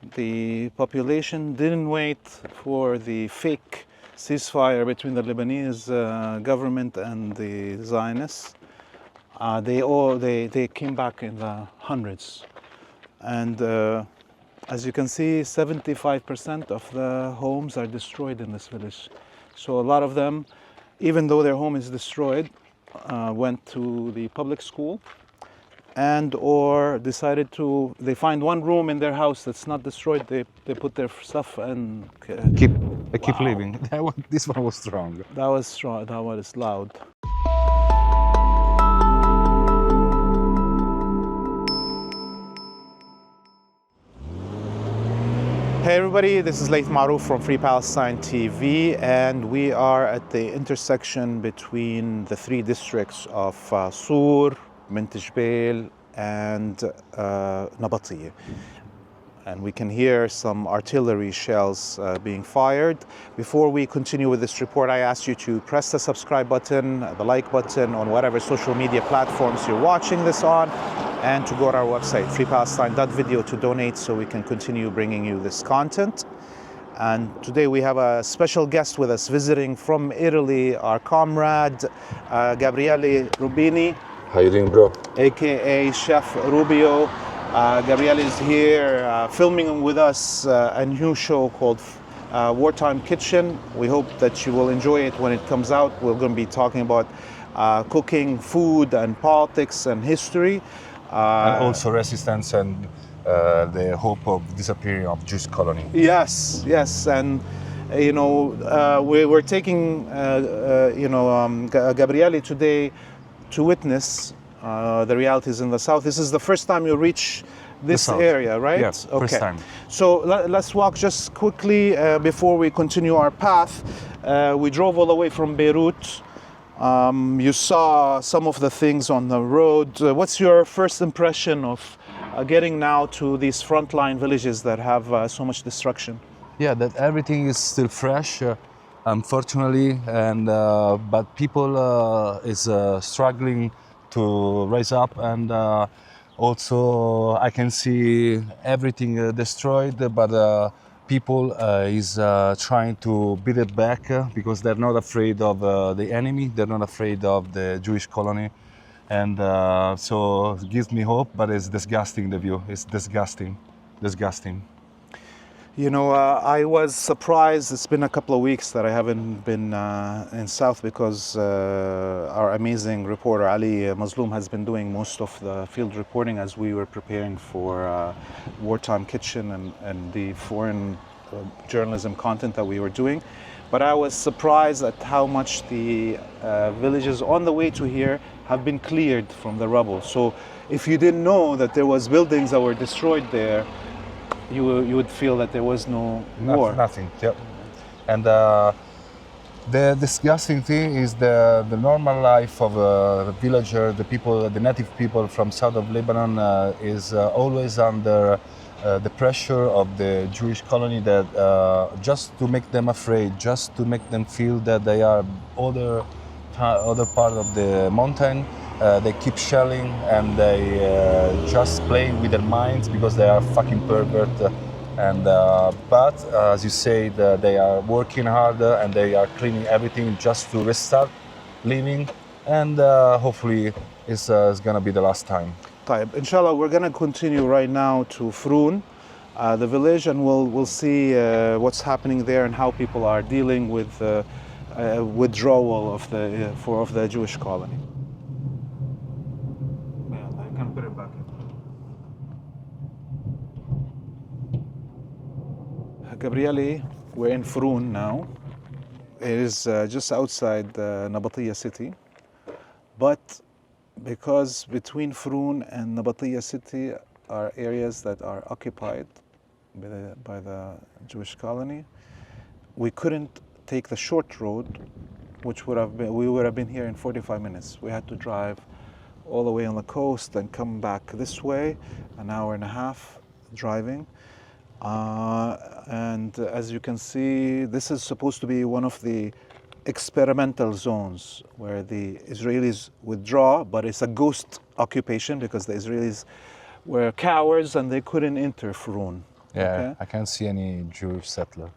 The population didn't wait for the fake ceasefire between the Lebanese government and the Zionists. They came back in the hundreds. And as you can see, 75% of the homes are destroyed in this village. So a lot of them, even though their home is destroyed, went to the public school and or decided to, they find one room in their house that's not destroyed, they put their stuff and keep living. This one was strong. That was strong, that one is loud. Hey everybody, this is Laith Marouf from Free Palestine TV, and we are at the intersection between the three districts of Sur, Bint Jbeil, and Nabatiyah. And we can hear some artillery shells being fired. Before we continue with this report, I ask you to press the subscribe button, the like button on whatever social media platforms you're watching this on, and to go to our website, freepalestine.video, to donate so we can continue bringing you this content. And today we have a special guest with us visiting from Italy, our comrade, Gabriele Rubini. How you doing, bro? AKA Chef Rubio. Gabriele is here filming with us a new show called Wartime Kitchen. We hope that you will enjoy it when it comes out. We're going to be talking about cooking, food, and politics and history. And also resistance and the hope of disappearing of Jewish colony. Yes, yes, and you know we're taking Gabriele today to witness the realities in the south. This is the first time you reach this area, right? Yes, okay. First time. So let's walk just quickly before we continue our path. We drove all the way from Beirut. You saw some of the things on the road. What's your first impression of getting now to these frontline villages that have so much destruction? Yeah, that everything is still fresh, unfortunately, and but people is struggling to rise up, and also I can see everything destroyed, but people is trying to beat it back because they're not afraid of the enemy, they're not afraid of the Jewish colony, and so it gives me hope, but it's disgusting, the view, it's disgusting. You know, I was surprised. It's been a couple of weeks that I haven't been in South because our amazing reporter Ali Mazloum has been doing most of the field reporting as we were preparing for Wartime Kitchen and the foreign journalism content that we were doing. But I was surprised at how much the villages on the way to here have been cleared from the rubble. So if you didn't know that there was buildings that were destroyed there, you would feel that there was no war. Nothing. Yep. And the disgusting thing is the normal life of the villager, the people, the native people from south of Lebanon is always under the pressure of the Jewish colony, that just to make them afraid, just to make them feel that they are other part of the mountain. They keep shelling and they just playing with their minds because they are fucking pervert. But as you say, they are working harder and they are cleaning everything just to restart living, and hopefully it's gonna be the last time. Inshallah, we're gonna continue right now to Froun, the village, and we'll see what's happening there and how people are dealing with withdrawal of the Jewish colony. Gabriele, we're in Froun now. It is just outside Nabatiyah city, but because between Froun and Nabatiyah city are areas that are occupied by the Jewish colony, we couldn't take the short road, which we would have been here in 45 minutes. We had to drive all the way on the coast and come back this way, an hour and a half driving. And as you can see, this is supposed to be one of the experimental zones where the Israelis withdraw, but it's a ghost occupation because the Israelis were cowards and they couldn't enter Froun. Yeah, Okay. I can't see any Jewish settler.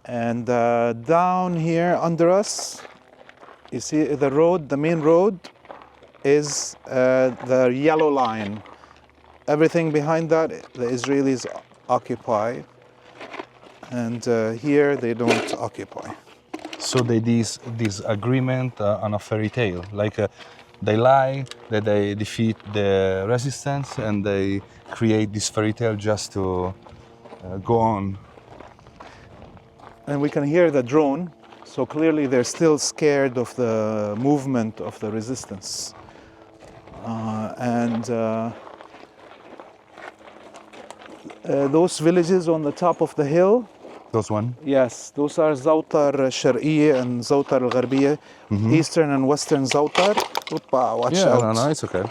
And down here under us, you see the road, the main road is the yellow line. Everything behind that, the Israelis occupy. And here they don't occupy. So this agreement on a fairy tale, like they lie that they defeat the resistance, and they create this fairy tale just to go on. And we can hear the drone, so clearly they're still scared of the movement of the resistance. Those villages on the top of the hill, Those one? yes, those are Zawtar Shar'iyya and Zawtar al-Gharbiyya, eastern and western Zawtar. Oopa, watch out. No, it's okay.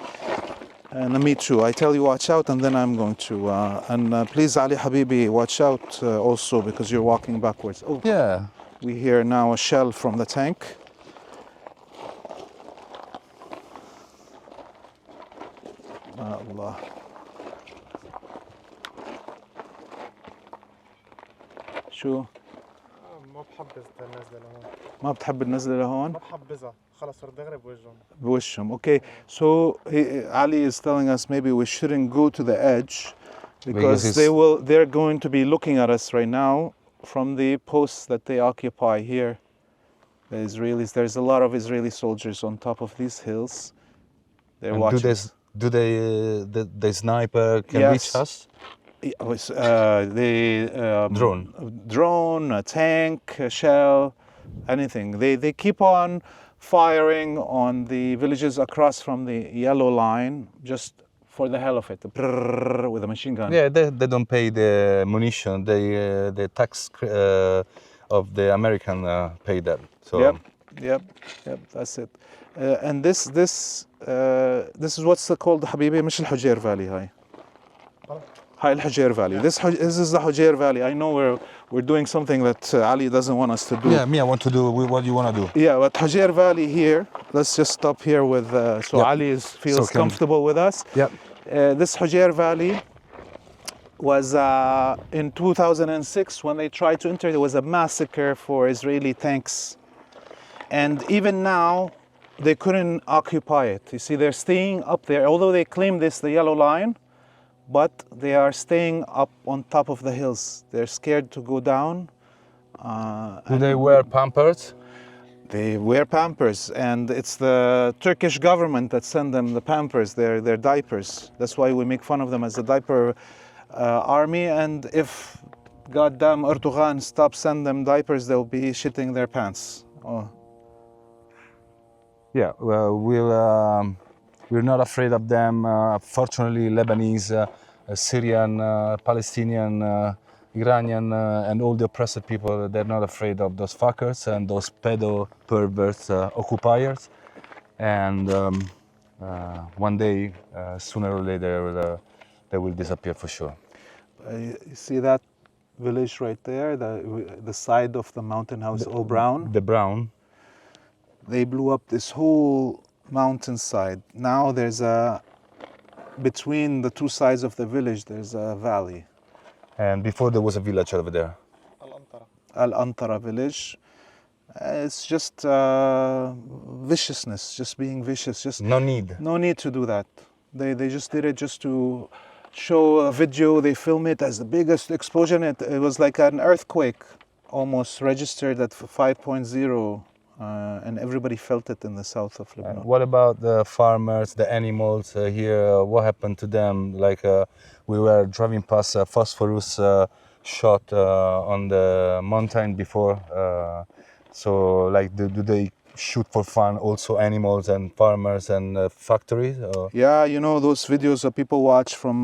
And me too. I tell you watch out, and then I'm going to. Please, Ali Habibi, watch out also, because you're walking backwards. Oh, Yeah. we hear now a shell from the tank. Allah. شو؟ ما بحبذ النازله لهون ما بتحب النزلة لهون؟ ما بحبذها خلص صرت دغري بوجههم بوشهم. Okay, so Ali is telling us maybe we shouldn't go to the edge because they're going to be looking at us right now from the posts that they occupy here. The Israelis, there's a lot of Israeli soldiers on top of these hills. They're And watching. do they the sniper can Yes. reach us? Drone, a tank, a shell, anything. They keep on firing on the villages across from the yellow line just for the hell of it, with a machine gun. Yeah, they don't pay the munition. The tax of the American pay them. So Yep, that's it. And this is what's called حبيبي مش الحجير Valley هاي. هاي الحجير Valley. This is the Hujayr Valley. I know we're doing something that Ali doesn't want us to do. yeah, me, I want to do what you want to do. Yeah, but Hujayr Valley here, let's just stop here with, so Yep. Ali feels comfortable with us. Yep. This Hujayr Valley was in 2006 when they tried to enter, there was a massacre for Israeli tanks. And even now, they couldn't occupy it. You see, they're staying up there, although they claim this, the yellow line, but they are staying up on top of the hills. They're scared to go down. Do they wear pampers? They wear pampers, and it's the Turkish government that send them the pampers, their diapers. That's why we make fun of them as the diaper army. And if goddamn Erdogan stops sending them diapers, they'll be shitting their pants. Oh. Yeah, well, we're not afraid of them. Fortunately, Lebanese, Syrian, Palestinian, Iranian, and all the oppressed people, they're not afraid of those fuckers and those pedo perverts occupiers. And one day, sooner or later, they will disappear for sure. You see that village right there, the side of the mountain house, all brown? The brown. They blew up this whole mountainside. Now there's between the two sides of the village, there's a valley. And before there was a village over there. Al-Antara village. It's just viciousness, just being vicious. Just No need. No need to do that. They just did it just to show a video. They film it as the biggest explosion. It was like an earthquake, almost registered at 5.0. And everybody felt it in the south of Lebanon. What about the farmers, the animals here? What happened to them? Like we were driving past a phosphorus shot on the mountain before. So like do they shoot for fun also animals and farmers and factories? Or? Yeah, you know those videos that people watch from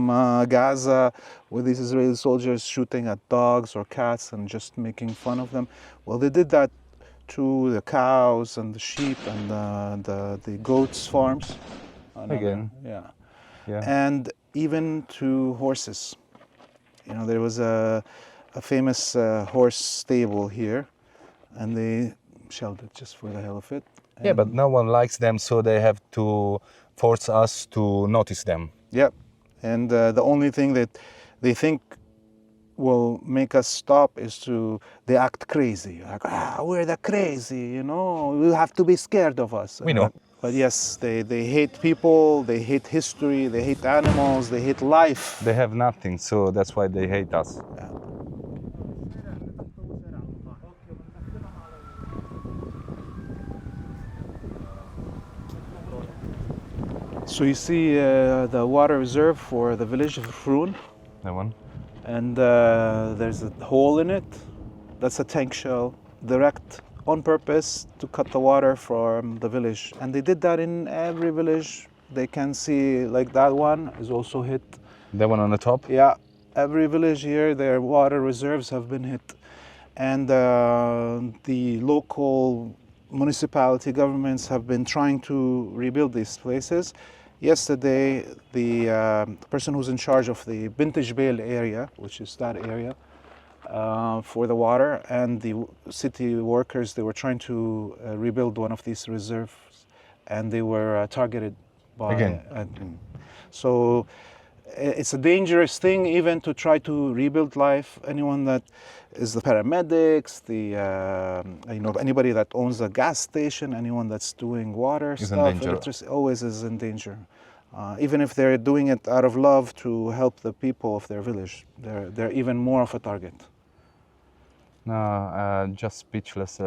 Gaza with these Israeli soldiers shooting at dogs or cats and just making fun of them. Well, they did that to the cows and the sheep and the goats farms. Again. Yeah. Yeah. And even to horses. You know, there was a famous horse stable here, and they shelled it just for the hell of it. Yeah, but no one likes them, so they have to force us to notice them. Yeah, and the only thing that they think will make us stop is they act crazy. Like, we're the crazy, you know, you have to be scared of us. We know. But yes, they hate people, they hate history, they hate animals, they hate life. They have nothing, so that's why they hate us. So you see the water reserve for the village of Froun, That one? and there's a hole in it. That's a tank shell, direct on purpose to cut the water from the village. And they did that in every village. They can see, like that one is also hit. That one on the top? Yeah, every village here, their water reserves have been hit. And the local municipality governments have been trying to rebuild these places. Yesterday, the person who's in charge of the Bint Jbeil area, which is that area, for the water, and the city workers, they were trying to rebuild one of these reserves, and they were targeted by... Again. So it's a dangerous thing even to try to rebuild life. Anyone that is the paramedics, anybody that owns a gas station, anyone that's doing water is stuff, in danger. electricity, always is in danger. Even if they're doing it out of love to help the people of their village, they're even more of a target. No, just speechless.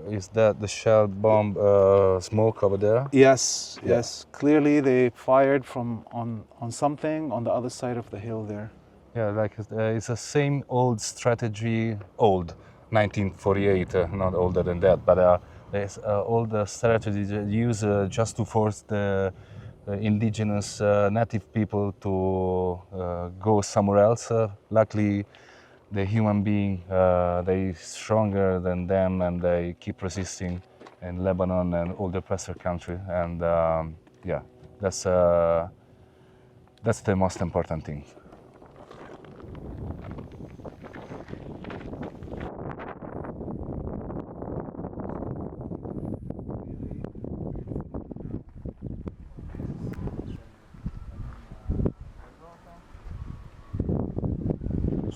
Is that the shell bomb smoke over there? Yes, Yeah. yes. Clearly they fired from on something on the other side of the hill there. Yeah, like it's the same old strategy, 1948, not older than that, but there's old strategy used just to force the indigenous native people to go somewhere else. Luckily, the human being, they stronger than them, and they keep resisting in Lebanon and all the oppressor country. And yeah, that's the most important thing.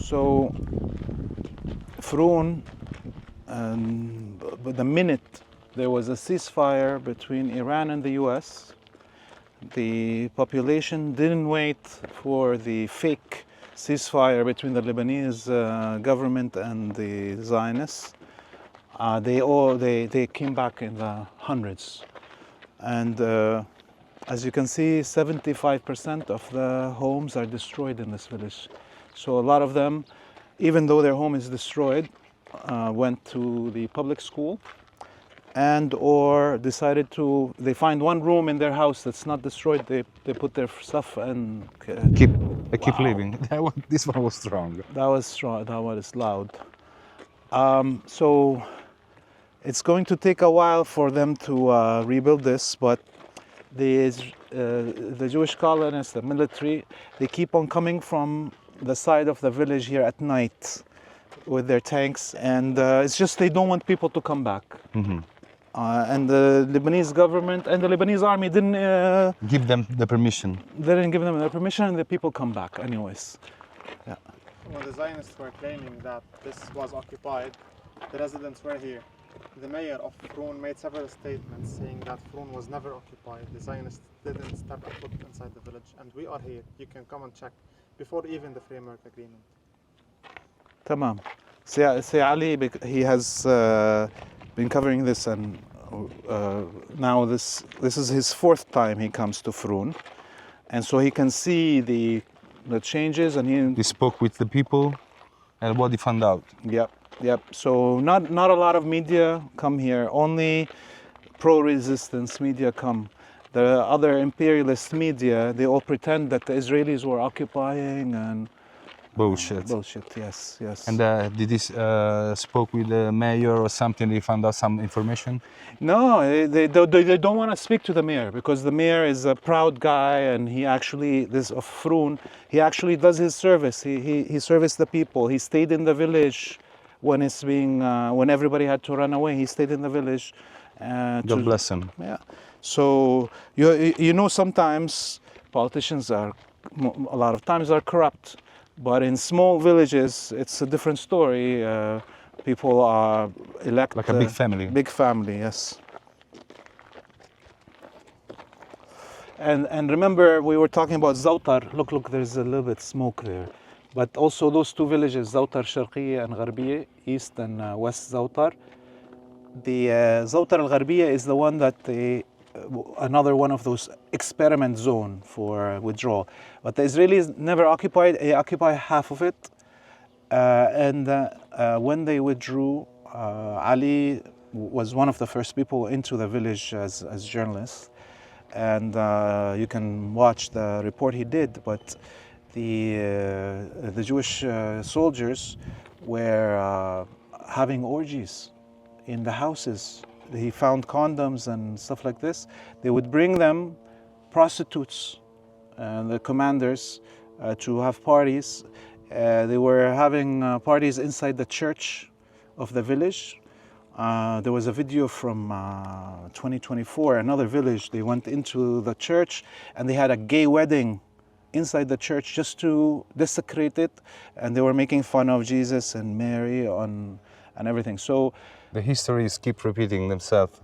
So, Froun, but the minute there was a ceasefire between Iran and the US, the population didn't wait for the fake ceasefire between the Lebanese government and the Zionists. They came back in the hundreds. And as you can see, 75% of the homes are destroyed in this village. So a lot of them, even though their home is destroyed, went to the public school and or decided to, they find one room in their house that's not destroyed, they put their stuff and... Keep living. This one was strong. That was strong, that one is loud. So it's going to take a while for them to rebuild this, but the Jewish colonists, the military, they keep on coming from the side of the village here at night with their tanks, and it's just they don't want people to come back. Mm-hmm. And the Lebanese government and the Lebanese army didn't give them the permission. They didn't give them the permission, and the people come back anyways. Yeah. When the Zionists were claiming that this was occupied, the residents were here. The mayor of Froun made several statements saying that Froun was never occupied. The Zionists didn't step a foot inside the village, and we are here. You can come and check before even the framework agreement. Tamam. See Ali, he has been covering this, and now this is his fourth time he comes to Froun, and so he can see the changes, and he spoke with the people, and what he found out. Yep. So not a lot of media come here. Only pro-resistance media come. The other imperialist media, they all pretend that the Israelis were occupying and bullshit. Yes. And did he spoke with the mayor or something? They found out some information. No, they don't want to speak to the mayor, because the mayor is a proud guy, and he actually, this of Froun, he actually does his service. He serviced the people. He stayed in the village when it's being when everybody had to run away. He stayed in the village. God bless him. Yeah. So you know, sometimes politicians a lot of times are corrupt. But in small villages, it's a different story. People are elect Like a big family. Big family, yes. And remember, we were talking about Zawtar. Look, there's a little bit smoke there. But also those two villages, Zawtar Sharqiya and Gharbiya, East and West Zawtar. The Zawtar al-Gharbiya is the one that another one of those experiment zone for withdrawal. But the Israelis never occupied, they occupy half of it. When they withdrew, Ali was one of the first people into the village as journalists. And you can watch the report he did, but the Jewish soldiers were having orgies in the houses. He found condoms and stuff like this. They would bring them prostitutes and the commanders to have parties. They were having parties inside the church of the village. There was a video from 2024, another village. They went into the church and they had a gay wedding inside the church just to desecrate it. And they were making fun of Jesus and Mary and everything. So The histories keep repeating themselves.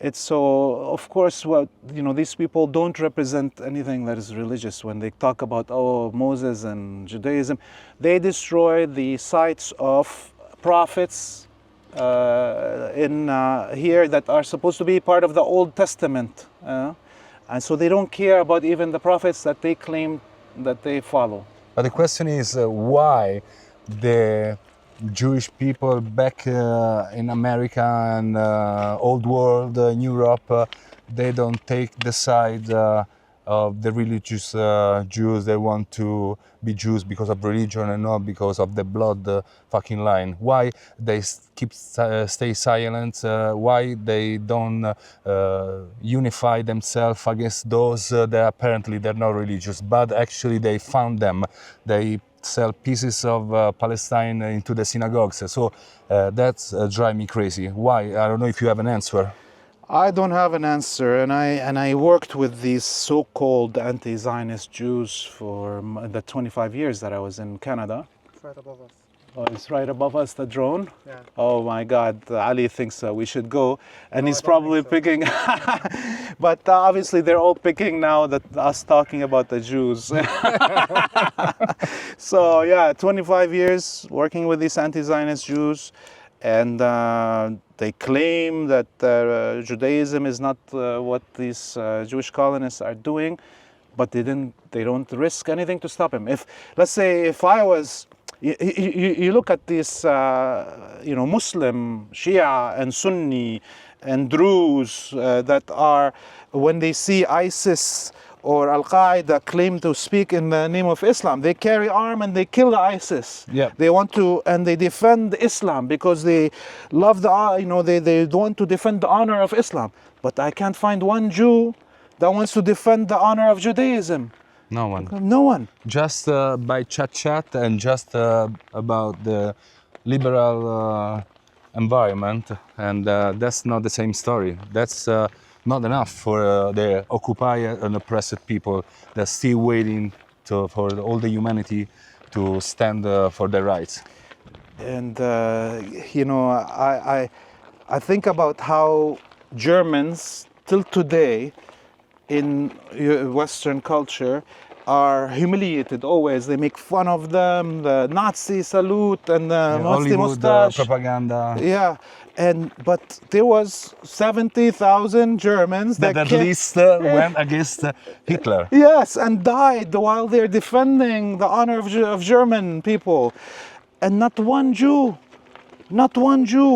it's so, of course, these people don't represent anything that is religious. When they talk about, Moses and Judaism, they destroy the sites of prophets here that are supposed to be part of the Old Testament. And so they don't care about even the prophets that they claim that they follow. But the question is why the Jewish people back in America and old world, in Europe, they don't take the side of the religious Jews. They want to be Jews because of religion and not because of the blood fucking line. Why they stay silent? Why they don't unify themselves against those that apparently they're not religious, but actually they found them. They sell pieces of Palestine into the synagogues. So that's drives me crazy. Why? I don't know if you have an answer. I don't have an answer, and I worked with these so-called anti-Zionist Jews for the 25 years that I was in Canada. It's right above us. Oh, it's right above us, the drone? Yeah. Oh my God, Ali thinks we should go, and No, he's I don't probably think picking, but obviously they're all picking now that us talking about the Jews. So yeah, 25 years working with these anti-Zionist Jews, and they claim that Judaism is not what these Jewish colonists are doing, but they don't risk anything to stop him. Let's say if I was, you look at this, Muslim, Shia and Sunni and Druze that are, when they see ISIS or Al-Qaeda claim to speak in the name of Islam, they carry arm and they kill the ISIS. Yeah. They want to, and they defend Islam because they love they want to defend the honor of Islam. But I can't find one Jew that wants to defend the honor of Judaism. No one. No one. Just by chat and just about the liberal environment, and that's not the same story. That's not enough for the occupied and oppressed people that's still waiting for all the humanity to stand for their rights. And I think about how Germans till today in Western culture are humiliated always. They make fun of them, the Nazi salute and the Nazi Hollywood mustache. propaganda. Yeah, but there was 70,000 Germans That at least went against Hitler. Yes, and died while they're defending the honor of German people. And not one Jew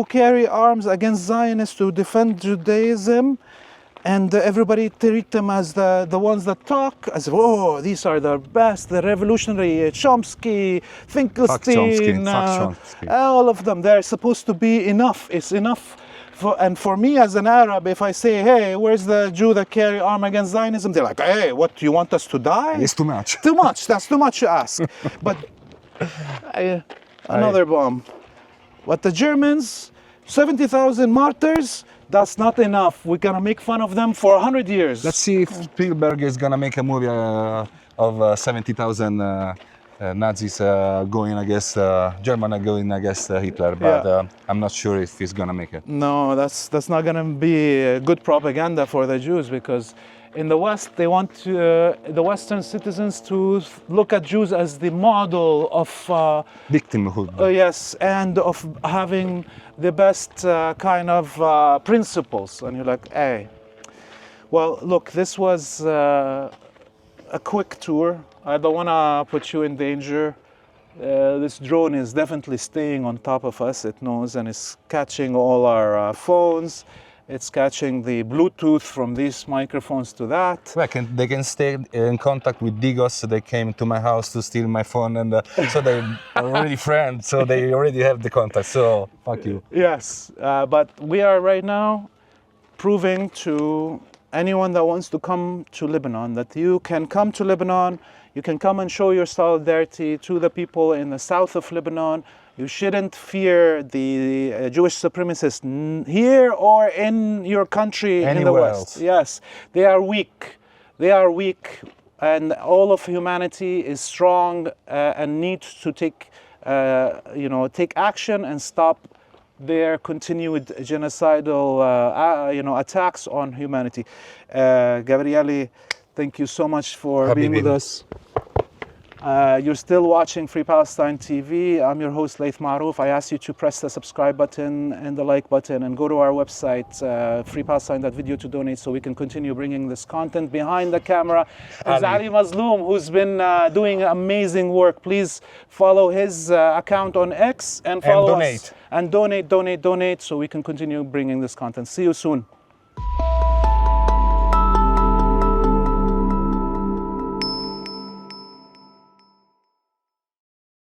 carry arms against Zionists to defend Judaism. And everybody treat them as the ones that talk, as, these are the best, the revolutionary, Chomsky, Finkelstein, Chomsky. all of them. They're supposed to be enough. It's enough. For me as an Arab, if I say, hey, where's the Jew that carry arm against Zionism? They're like, hey, what, do you want us to die? It's too much. Too much. That's too much to ask. But another bomb. But the Germans, 70,000 martyrs, that's not enough. We're gonna make fun of them for 100 years. Let's see if Spielberg is gonna make a movie of 70,000 Nazis going against German are going against Hitler, but I'm not sure if he's gonna make it. No, that's not going to be good propaganda for the Jews, because in the West they want the Western citizens to look at Jews as the model of Victimhood. yes, and of having the best kind of principles. And you're like, hey, well, look, this was a quick tour. I don't want to put you in danger. This drone is definitely staying on top of us. It knows, and it's catching all our phones. It's catching the Bluetooth from these microphones to that. They can stay in contact with Digos. They came to my house to steal my phone, and so they're already friends. So they already have the contact. So fuck you. Yes, but we are right now proving to anyone that wants to come to Lebanon that you can come to Lebanon. You can come and show your solidarity to the people in the south of Lebanon. You shouldn't fear the Jewish supremacists here or in your country in the West. Else. Yes, they are weak. They are weak, and all of humanity is strong and needs to take, take action and stop their continued genocidal, attacks on humanity. Gabriele, thank you so much for being with us. You're still watching Free Palestine TV. I'm your host, Laith Marouf. I ask you to press the subscribe button and the like button and go to our website, freepalestine.video, to donate so we can continue bringing this content. Behind the camera is Ali Mazloum, who's been doing amazing work. Please follow his account on X and follow us. And donate so we can continue bringing this content. See you soon.